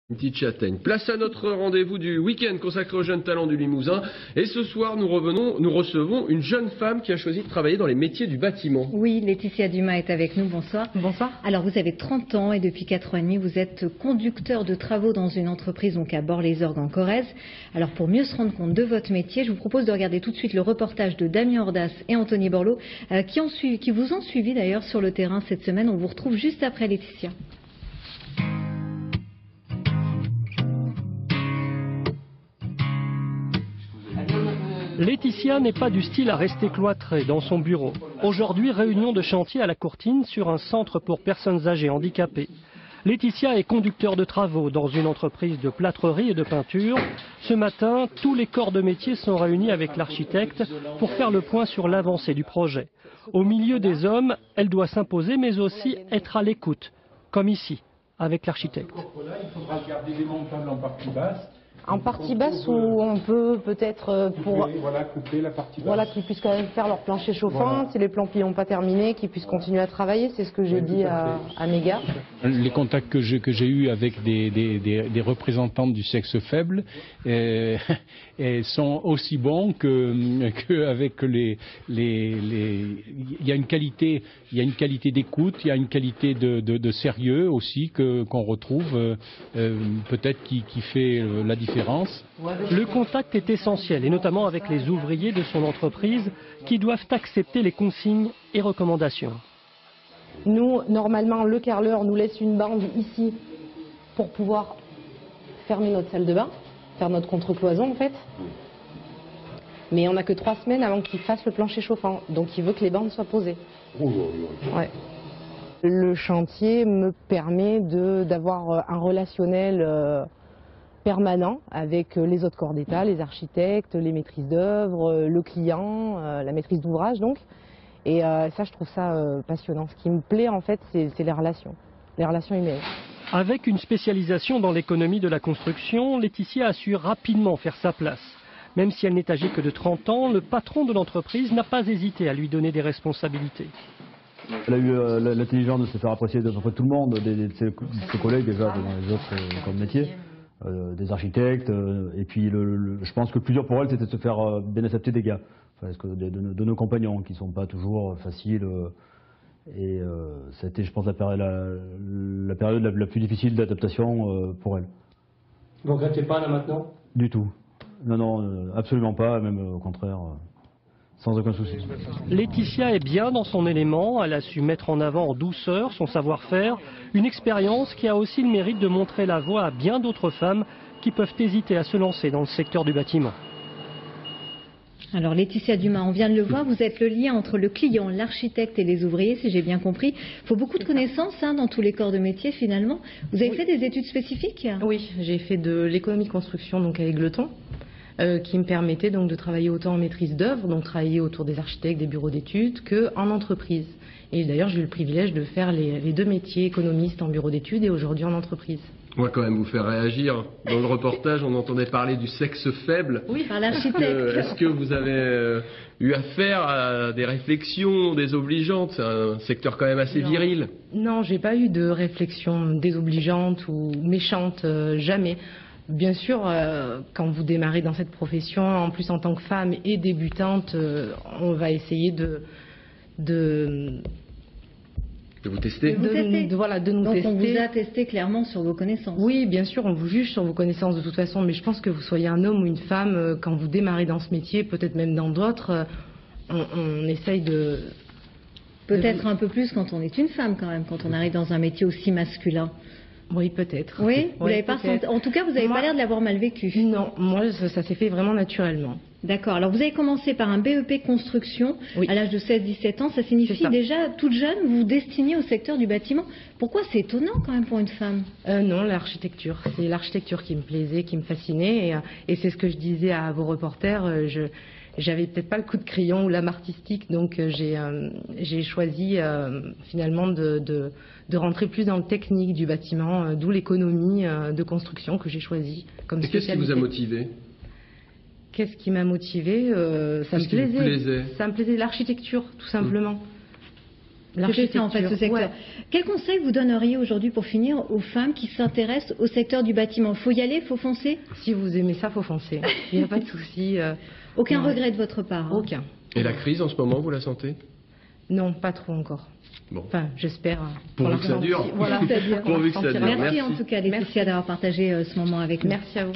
Une petite châtaigne. Place à notre rendez-vous du week-end consacré aux jeunes talents du Limousin. Et ce soir, nous recevons une jeune femme qui a choisi de travailler dans les métiers du bâtiment. Oui, Laetitia Dumas est avec nous. Bonsoir. Bonsoir. Alors, vous avez 30 ans et depuis 4 ans et demi, vous êtes conducteur de travaux dans une entreprise donc à Bort-les-Orgues en Corrèze. Alors, pour mieux se rendre compte de votre métier, je vous propose de regarder tout de suite le reportage de Damien Ordas et Anthony Borloo qui vous ont suivi d'ailleurs sur le terrain cette semaine. On vous retrouve juste après Laetitia. Laetitia n'est pas du style à rester cloîtrée dans son bureau. Aujourd'hui, réunion de chantier à la Courtine sur un centre pour personnes âgées handicapées. Laetitia est conducteur de travaux dans une entreprise de plâtrerie et de peinture. Ce matin, tous les corps de métier sont réunis avec l'architecte pour faire le point sur l'avancée du projet. Au milieu des hommes, elle doit s'imposer mais aussi être à l'écoute, comme ici, avec l'architecte. Il faudra garder les montables en partie basse. En partie basse où on peut peut-être couper la partie basse. Voilà, qu'ils puissent quand même faire leur plancher chauffant, si les plans-plis n'ont pas terminé, qu'ils puissent continuer à travailler, c'est ce que j'ai dit à mes gars. Les contacts que j'ai eus avec des représentantes du sexe faible sont aussi bons qu'avec les. Il y a une qualité d'écoute, il y a une qualité de sérieux aussi qu'on retrouve peut-être qui fait la différence. Le contact est essentiel, et notamment avec les ouvriers de son entreprise qui doivent accepter les consignes et recommandations. Nous, normalement, le carreleur nous laisse une bande ici pour pouvoir fermer notre salle de bain, faire notre contre-cloison en fait. Mais on n'a que 3 semaines avant qu'il fasse le plancher chauffant, donc il veut que les bandes soient posées. Ouais. Le chantier me permet d'avoir un relationnel permanent avec les autres corps d'État, les architectes, les maîtrises d'œuvre, le client, la maîtrise d'ouvrage donc. Et ça, je trouve ça passionnant. Ce qui me plaît en fait, c'est les relations humaines. Avec une spécialisation dans l'économie de la construction, Laetitia a su rapidement faire sa place. Même si elle n'est âgée que de 30 ans, le patron de l'entreprise n'a pas hésité à lui donner des responsabilités. Elle a eu l'intelligence de se faire apprécier de tout le monde, de ses collègues déjà dans les autres corps de métier. Des architectes, et puis je pense que plusieurs pour elle c'était de se faire bien accepter des gars, parce que de nos compagnons qui sont pas toujours faciles, et ça a été je pense la période la plus difficile d'adaptation pour elle. Vous ne regrettez pas là maintenant? Du tout, non, absolument pas, même au contraire. Sans aucun souci. Laetitia est bien dans son élément, elle a su mettre en avant en douceur son savoir-faire, une expérience qui a aussi le mérite de montrer la voie à bien d'autres femmes qui peuvent hésiter à se lancer dans le secteur du bâtiment. Alors Laetitia Dumas, on vient de le voir, vous êtes le lien entre le client, l'architecte et les ouvriers, si j'ai bien compris. Il faut beaucoup de connaissances dans tous les corps de métier finalement. Vous avez fait des études spécifiques? Oui, j'ai fait de l'économie construction donc à Égletons. Qui me permettait donc de travailler autant en maîtrise d'œuvre, donc travailler autour des architectes, des bureaux d'études, qu'en entreprise. Et d'ailleurs, j'ai eu le privilège de faire les 2 métiers, économiste en bureau d'études et aujourd'hui en entreprise. On va quand même vous faire réagir. Dans le reportage, on entendait parler du sexe faible. Oui, par l'architecte. Est-ce que vous avez eu affaire à des réflexions désobligeantes? C'est un secteur quand même assez viril. Non, j'ai pas eu de réflexion désobligeante ou méchante, jamais. Bien sûr, quand vous démarrez dans cette profession, en plus en tant que femme et débutante, on va essayer de vous tester. De nous Donc tester. on vous a testé clairement sur vos connaissances. Oui, bien sûr, on vous juge sur vos connaissances de toute façon, mais je pense que vous soyez un homme ou une femme, quand vous démarrez dans ce métier, peut-être même dans d'autres, on essaye de... Peut-être un peu plus quand on est une femme quand même, quand on arrive dans un métier aussi masculin. Oui, peut-être. Oui, vous l'avez pas ressenti. En tout cas, vous n'avez pas l'air de l'avoir mal vécu. Non, moi, ça s'est fait vraiment naturellement. D'accord. Alors, vous avez commencé par un BEP construction à l'âge de 16-17 ans. Ça signifie déjà, toute jeune, vous vous destinez au secteur du bâtiment. Pourquoi c'est étonnant quand même pour une femme? Non, l'architecture. C'est l'architecture qui me plaisait, qui me fascinait. Et c'est ce que je disais à vos reporters. J'avais peut-être pas le coup de crayon ou l'âme artistique, donc j'ai choisi finalement de rentrer plus dans le technique du bâtiment, d'où l'économie de construction que j'ai choisi comme spécialité. Qu'est-ce qui vous a motivé? Qu'est-ce qui m'a motivé? Ça me plaisait. Ça me plaisait l'architecture, tout simplement. C'était ça en fait, ce secteur. Ouais. Quel conseil vous donneriez aujourd'hui pour finir aux femmes qui s'intéressent au secteur du bâtiment? Faut y aller, faut foncer? Si vous aimez ça, faut foncer. Il n'y a pas de souci. Aucun non. regret de votre part? Hein. Aucun. Et la crise en ce moment, vous la sentez? Non, pas trop encore. Bon. Enfin, j'espère. Pourvu que ça dure. Voilà, Pourvu que ça dure. Merci en tout cas, Laetitia, d'avoir partagé ce moment avec nous. Merci à vous.